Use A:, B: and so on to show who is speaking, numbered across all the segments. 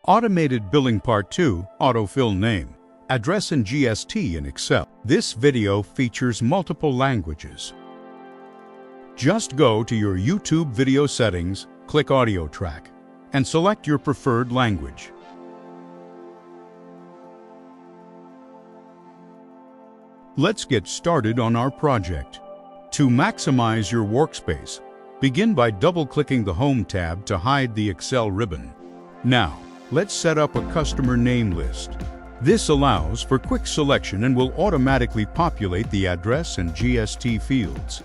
A: Automated Billing Part 2, Autofill Name, Address and GST in Excel. This video features multiple languages. Just go to your YouTube video settings, click Audio Track, and select your preferred language. Let's get started on our project. To maximize your workspace, begin by double-clicking the Home tab to hide the Excel ribbon. Now, let's set up a customer name list. This allows for quick selection and will automatically populate the address and GST fields.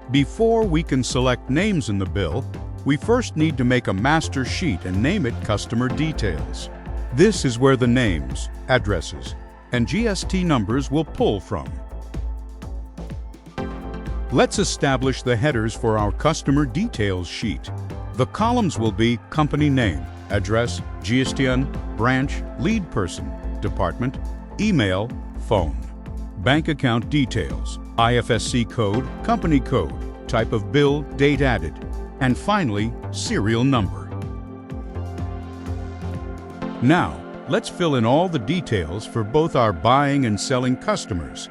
A: Before we can select names in the bill, we first need to make a master sheet and name it Customer Details. This is where the names, addresses, and GST numbers will pull from. Let's establish the headers for our Customer Details sheet. The columns will be company name, address, GSTN, branch, lead person, department, email, phone, bank account details, IFSC code, company code, type of bill, date added, and finally, serial number. Now, let's fill in all the details for both our buying and selling customers.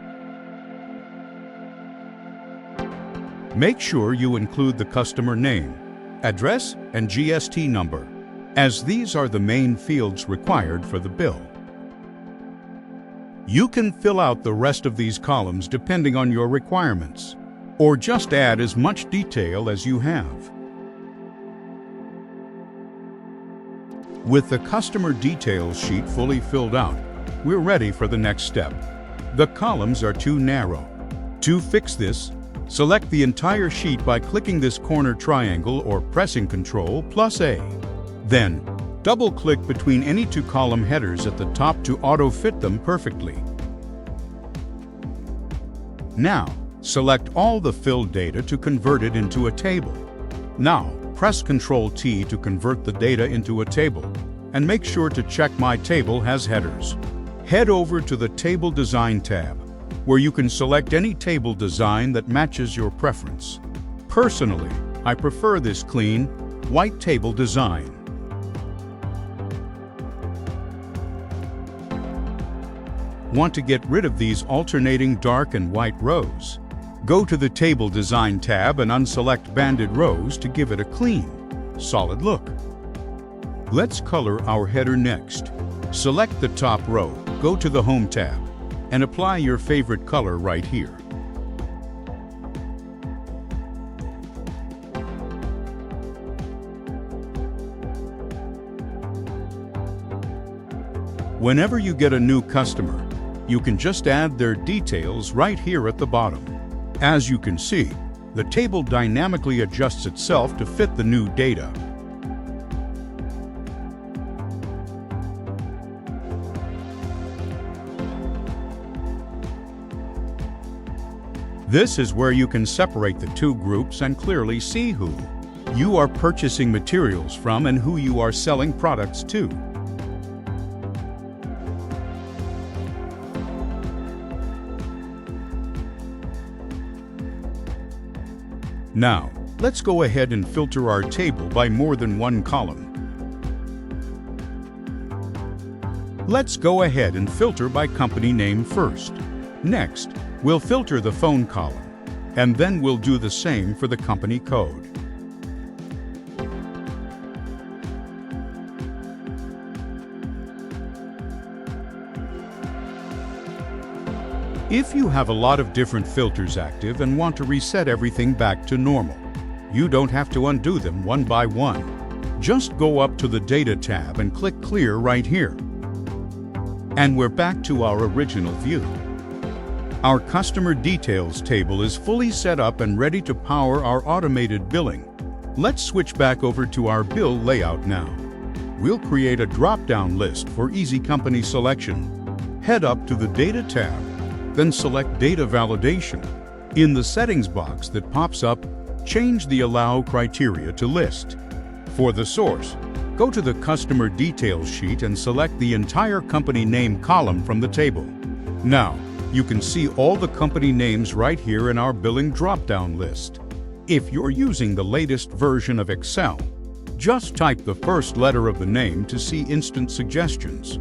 A: Make sure you include the customer name, address, and GST number, as these are the main fields required for the bill. You can fill out the rest of these columns depending on your requirements, or just add as much detail as you have. With the Customer Details sheet fully filled out, we're ready for the next step. The columns are too narrow. To fix this, select the entire sheet by clicking this corner triangle or pressing Ctrl+A. Then, double-click between any two column headers at the top to auto-fit them perfectly. Now, select all the filled data to convert it into a table. Now, press Ctrl+T to convert the data into a table, and make sure to check My Table has headers. Head over to the Table Design tab, where you can select any table design that matches your preference. Personally, I prefer this clean, white table design. Want to get rid of these alternating dark and white rows? Go to the Table Design tab and unselect banded rows to give it a clean, solid look. Let's color our header next. Select the top row, go to the Home tab, and apply your favorite color right here. Whenever you get a new customer, you can just add their details right here at the bottom. As you can see, the table dynamically adjusts itself to fit the new data. This is where you can separate the two groups and clearly see who you are purchasing materials from and who you are selling products to. Now, let's go ahead and filter our table by more than one column. Let's go ahead and filter by company name first. Next, we'll filter the phone column, and then we'll do the same for the company code. If you have a lot of different filters active and want to reset everything back to normal, you don't have to undo them one by one. Just go up to the Data tab and click Clear right here. And we're back to our original view. Our Customer Details table is fully set up and ready to power our automated billing. Let's switch back over to our bill layout now. We'll create a drop-down list for easy company selection. Head up to the Data tab, then select Data Validation. In the settings box that pops up, change the Allow criteria to List. For the source, go to the Customer Details sheet and select the entire company name column from the table. Now, you can see all the company names right here in our billing drop-down list. If you're using the latest version of Excel, Just type the first letter of the name to see instant suggestions.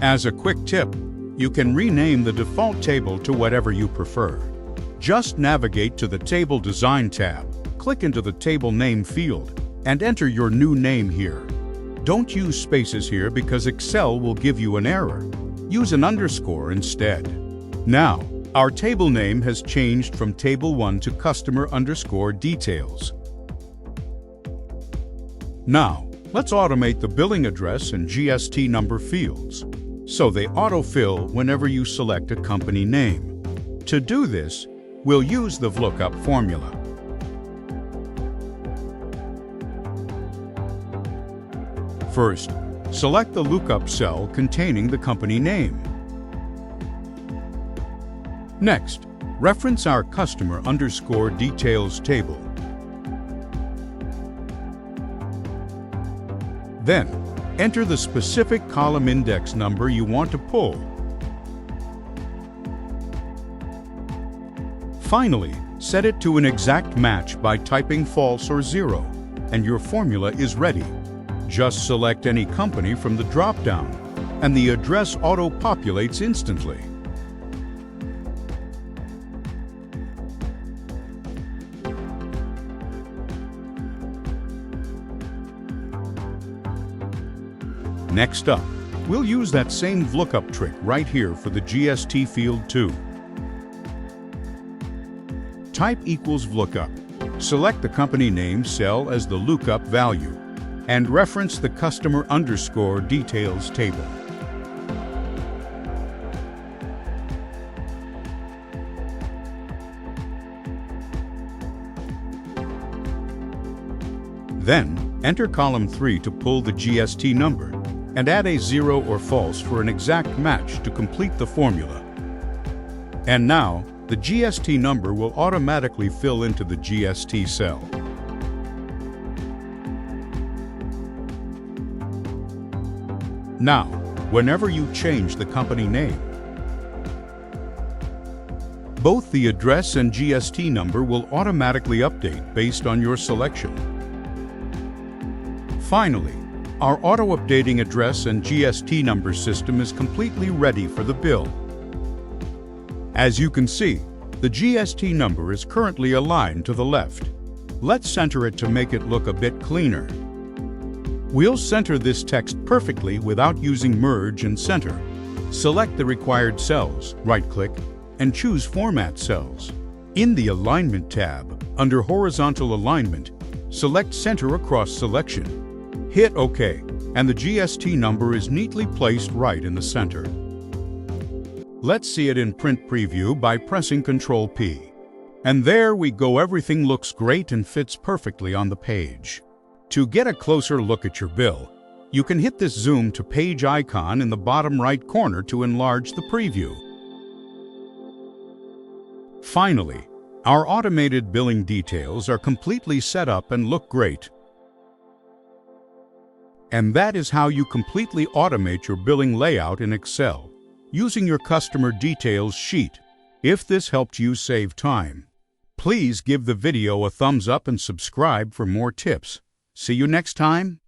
A: As a quick tip, you can rename the default table to whatever you prefer. Just navigate to the Table Design tab, click into the Table Name field, and enter your new name here. Don't use spaces here because Excel will give you an error. Use an underscore instead. Now, our table name has changed from Table 1 to Customer_Details. Now, let's automate the billing address and GST number fields, so they autofill whenever you select a company name. To do this, we'll use the VLOOKUP formula. First, select the lookup cell containing the company name. Next, reference our Customer_Details table. Then, enter the specific column index number you want to pull. Finally, set it to an exact match by typing false or 0, and your formula is ready. Just select any company from the drop-down, and the address auto-populates instantly. Next up, we'll use that same VLOOKUP trick right here for the GST field too. Type =VLOOKUP, select the company name cell as the lookup value, and reference the Customer_Details table. Then, enter column 3 to pull the GST number, and add a 0 or false for an exact match to complete the formula. And now, the GST number will automatically fill into the GST cell. Now, whenever you change the company name, both the address and GST number will automatically update based on your selection. Finally, our auto-updating address and GST number system is completely ready for the bill. As you can see, the GST number is currently aligned to the left. Let's center it to make it look a bit cleaner. We'll center this text perfectly without using Merge and Center. Select the required cells, right-click, and choose Format Cells. In the Alignment tab, under Horizontal Alignment, select Center Across Selection. Hit OK, and the GST number is neatly placed right in the center. Let's see it in Print Preview by pressing Ctrl+P. And there we go, everything looks great and fits perfectly on the page. To get a closer look at your bill, you can hit this Zoom to Page icon in the bottom right corner to enlarge the preview. Finally, our automated billing details are completely set up and look great. And that is how you completely automate your billing layout in Excel, using your Customer Details sheet. If this helped you save time, please give the video a thumbs up and subscribe for more tips. See you next time.